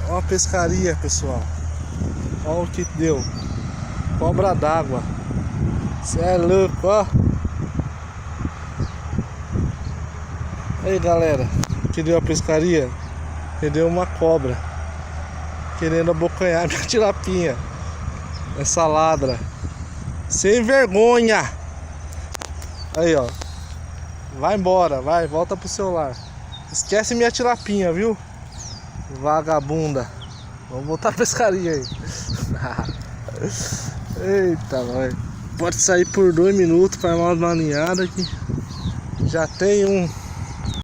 Ó a pescaria, pessoal. Ó o que deu. Cobra d'água. Cê é louco, ó. Aí, galera, que deu a pescaria? Que deu uma cobra querendo abocanhar minha tilapinha. Essa ladra sem vergonha. Aí, ó. Vai embora, vai, volta pro celular. Esquece minha tilapinha, viu? Vagabunda. Vamos voltar à pescaria aí. Eita, vai. Pode sair por 2 minutos para uma maninhada aqui. Já tem um